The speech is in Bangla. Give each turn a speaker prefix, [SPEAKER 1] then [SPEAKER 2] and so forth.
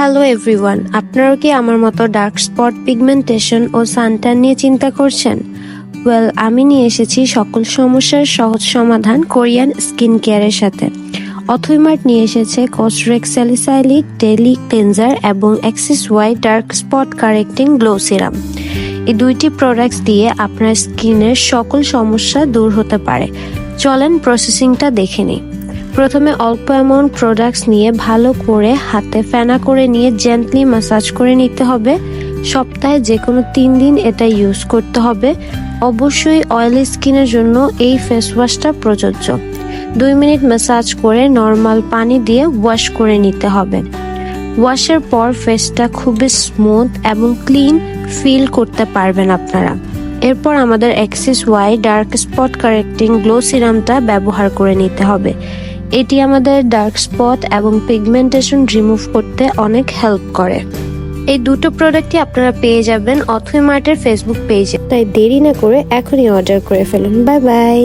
[SPEAKER 1] হ্যালো এভরিওয়ান, আপনারাও কি আমার মতো ডার্ক স্পট, পিগমেন্টেশন ও সানট্যান নিয়ে চিন্তা করছেন? ওয়েল, আমি নিয়ে এসেছি সকল সমস্যার সহজ সমাধান কোরিয়ান স্কিন কেয়ারের সাথে। অথইমার্ট নিয়ে এসেছে কসরেক্স স্যালিসাইলিক ডেইলি ক্লিনজার এবং Axis Y dark spot correcting glow serum. এই দুইটি প্রোডাক্টস দিয়ে আপনার স্কিনের সকল সমস্যা দূর হতে পারে। চলেন প্রসেসিংটা দেখে নিই। প্রথমে অল্প অ্যামাউন্ট প্রোডাক্টস নিয়ে ভালো করে হাতে ফেনা করে নিয়ে জেন্টলি ম্যাসাজ করে নিতে হবে। সপ্তাহে যে কোনো 3 দিন এটা ইউজ করতে হবে। অবশ্যই অয়েলি স্কিনের জন্য এই ফেস ওয়াশটা প্রযোজ্য। 2 মিনিট ম্যাসাজ করে নর্মাল পানি দিয়ে ওয়াশ করে নিতে হবে। ওয়াশের পর ফেসটা খুবই স্মুথ এবং ক্লিন ফিল করতে পারবেন আপনারা। এরপর আমাদের axis Y dark spot correcting glow সিরামটা ব্যবহার করে নিতে হবে। এটি আমাদের ডার্ক স্পট এবং পিগমেন্টেশন রিমুভ করতে অনেক হেল্প করে। এই দুটো প্রোডাক্টই আপনারা পেয়ে যাবেন অথইমার্টের ফেসবুক পেজে। তাই দেরি না করে এখনই অর্ডার করে ফেলুন। Bye bye.